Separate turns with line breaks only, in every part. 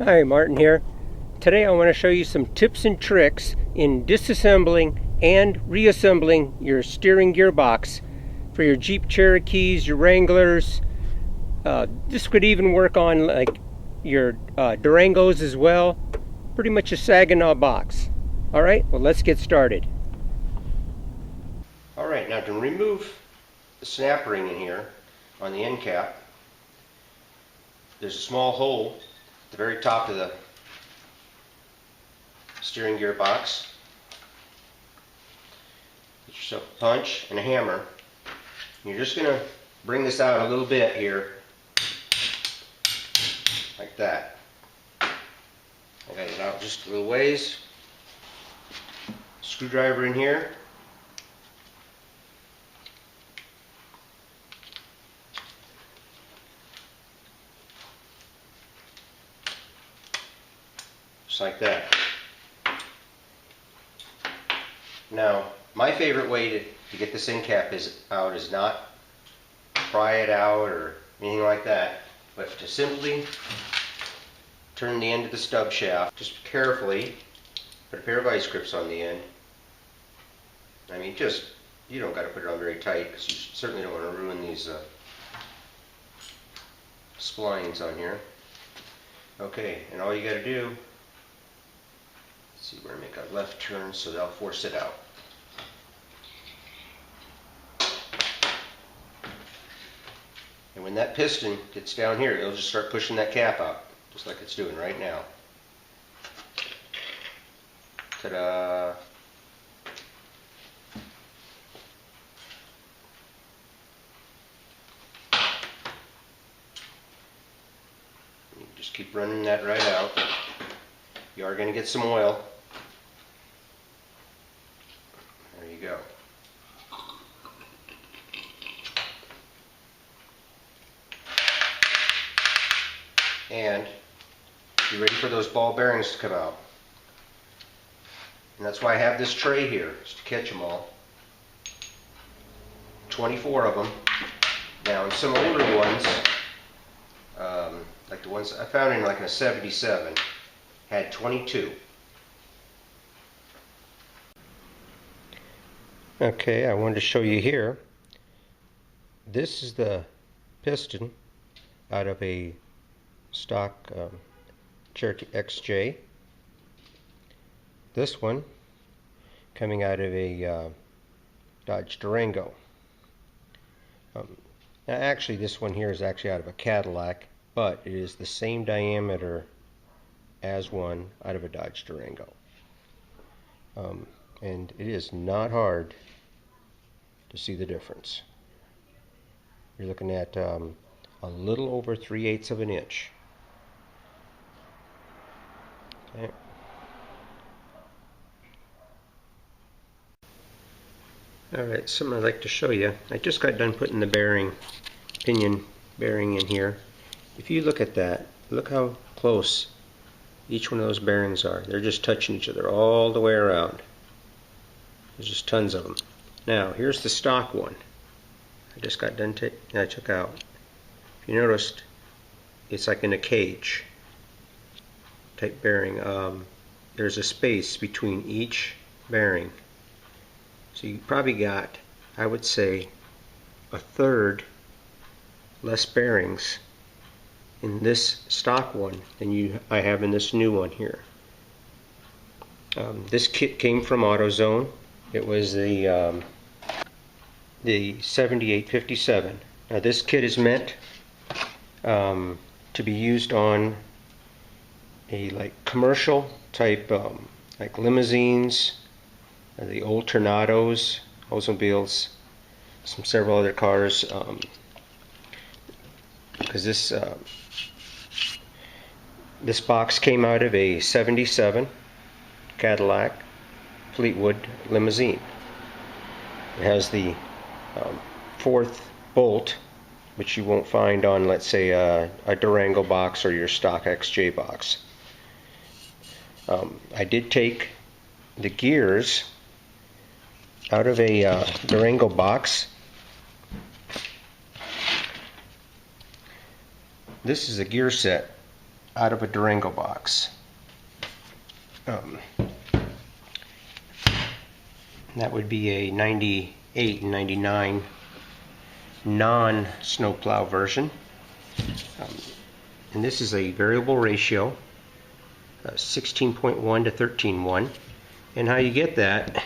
Hi, Martin here. Today I want to show you some tips and tricks in disassembling and reassembling your steering gearbox for your Jeep Cherokees, your Wranglers. This could even work on like your Durangos as well. Pretty much a Saginaw box. Alright, well let's get started. Alright, now to remove the snap ring in here on the end cap, there's a small hole at the very top of the steering gear box. Get yourself a punch and a hammer. You're just going to bring this out a little bit here, like that. I got it out just a little ways. Screwdriver in here. Just like that. Now, my favorite way to get this end cap out is not pry it out or anything like that, but to simply turn the end of the stub shaft, just carefully put a pair of vice grips on the end. I mean, you don't got to put it on very tight because you certainly don't want to ruin these splines on here. Okay, and all you got to do, let's see, we're going to make a left turn so that'll force it out. And when that piston gets down here, it'll just start pushing that cap out, just like it's doing right now. Ta-da! You just keep running that right out. You are going to get some oil. There you go. And you're ready for those ball bearings to come out. And that's why I have this tray here, just to catch them all. 24 of them. Now, in some older ones, like the ones I found in like a 77, had 22. Okay, I wanted to show you here. This is the piston out of a stock Cherokee XJ. This one coming out of a Dodge Durango. Now actually this one here is actually out of a Cadillac, but it is the same diameter as one out of a Dodge Durango. And it is not hard to see the difference. You're looking at a little over 3/8 of an inch. Okay. Alright, something I'd like to show you. I just got done putting the pinion bearing in here. If you look at that, look how close each one of those bearings are. They're just touching each other all the way around. There's just tons of them. Now, here's the stock one. I just got done I took out. If you noticed, it's like in a cage type bearing. There's a space between each bearing. So you probably got, I would say, 1/3 less bearings in this stock one than I have in this new one here. This kit came from AutoZone. It was the 7857. Now this kit is meant to be used on a like commercial type like limousines, the old Tornados, Oldsmobiles, several other cars, because this box came out of a 77 Cadillac Fleetwood limousine. It has the 4th bolt, which you won't find on, let's say, a Durango box or your stock XJ box. I did take the gears out of a Durango box. This is a gear set out of a Durango box. That would be a 98 and 99 non-snowplow version. And this is a variable ratio, 16.1 to 13.1. And how you get that,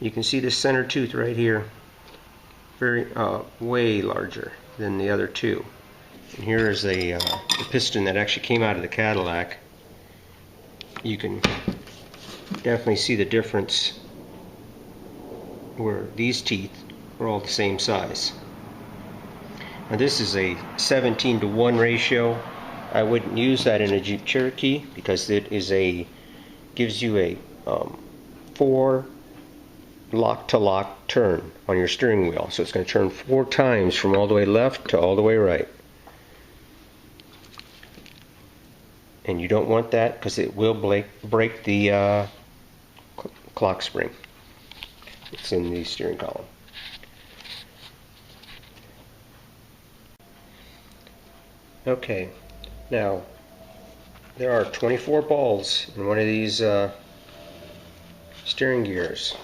you can see the center tooth right here, very way larger than the other two. And here is a piston that actually came out of the Cadillac. You can definitely see the difference where these teeth are all the same size. Now this is a 17 to 1 ratio. I wouldn't use that in a Jeep Cherokee because it is gives you a 4 lock-to-lock turn on your steering wheel. So it's going to turn 4 times from all the way left to all the way right. And you don't want that because it will break the clock spring. It's in the steering column. Okay, now there are 24 balls in one of these steering gears.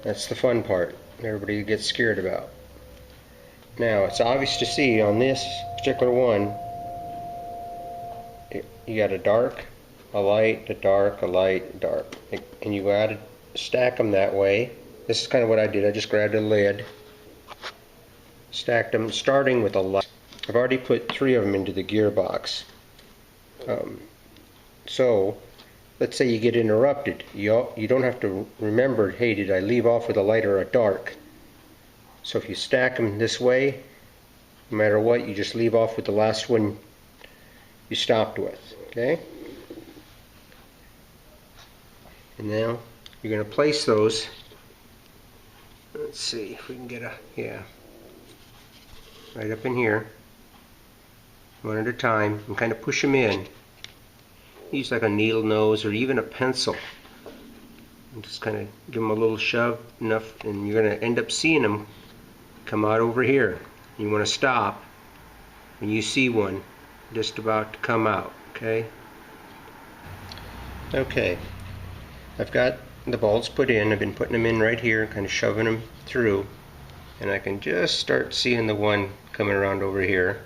That's the fun part everybody gets scared about. Now it's obvious to see on this particular one, you got a dark, a light, a dark, a light, a dark, and you gotta stack them that way. This is kind of what I did. I just grabbed a lid, stacked them, starting with a light. I've already put 3 of them into the gearbox. So let's say you get interrupted. You don't have to remember, hey, did I leave off with a light or a dark? So if you stack them this way, no matter what, you just leave off with the last one you stopped with. Okay? And now you're going to place those. Let's see if we can get right up in here, one at a time, and kind of push them in. Use like a needle nose or even a pencil, and just kind of give them a little shove enough, and you're going to end up seeing them come out over here. You want to stop when you see one just about to come out. Okay, I've got the bolts put in. I've been putting them in right here, kind of shoving them through, and I can just start seeing the one coming around over here.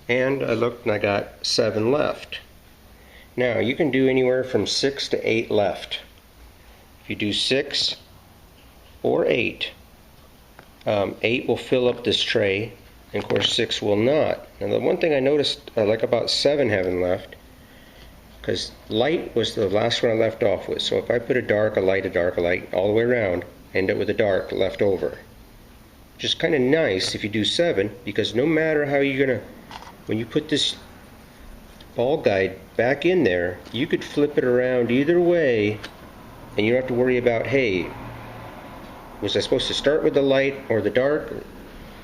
And I looked and I got 7 left. Now you can do anywhere from 6 to 8 left. If you do 6 or 8, 8 will fill up this tray, and of course 6 will not. Now the one thing I noticed I like about 7 having left, because light was the last one I left off with. So if I put a dark, a light, a dark, a light all the way around, I end up with a dark left over. Just kind of nice if you do 7, because no matter how you're gonna, when you put this ball guide back in there, you could flip it around either way, and you don't have to worry about, hey, was I supposed to start with the light or the dark?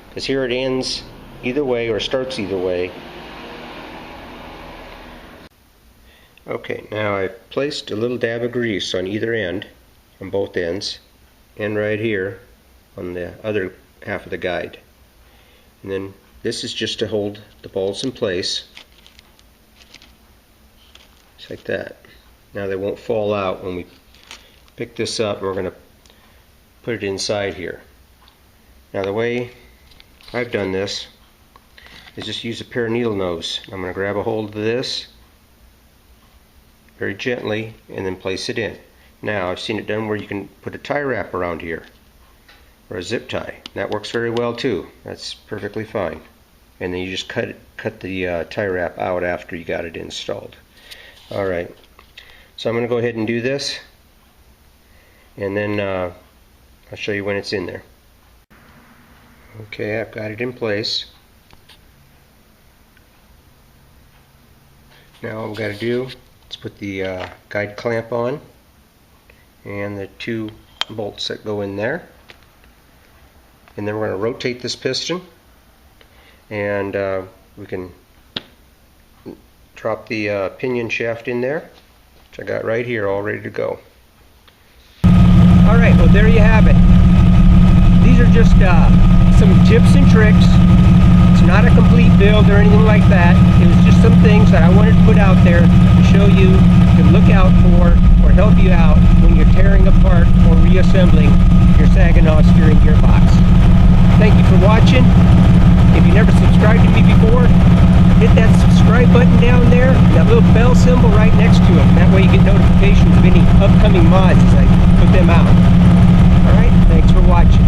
Because here it ends either way or starts either way. Okay, now I've placed a little dab of grease on either end, on both ends, and right here on the other half of the guide. And then this is just to hold the balls in place. Just like that. Now they won't fall out when we pick this up, and we're going to put it inside here. Now the way I've done this is just use a pair of needle nose. I'm going to grab a hold of this very gently and then place it in. Now I've seen it done where you can put a tie wrap around here, or a zip tie. That works very well too. That's perfectly fine. And then you just cut the tie wrap out after you got it installed. Alright, so I'm going to go ahead and do this, and then I'll show you when it's in there. Okay, I've got it in place. Now all I've got to do is put the guide clamp on and the 2 bolts that go in there, and then we're going to rotate this piston, and we can drop the pinion shaft in there, which I got right here all ready to go. Alright, well there you have it. These are just some tips and tricks to not a complete build or anything like that. It was just some things that I wanted to put out there to show you to look out for or help you out when you're tearing apart or reassembling your Saginaw steering gearbox. Thank you for watching. If you never subscribed to me before, hit that subscribe button down there, that little bell symbol right next to it. That way you get notifications of any upcoming mods as I put them out. Alright, thanks for watching.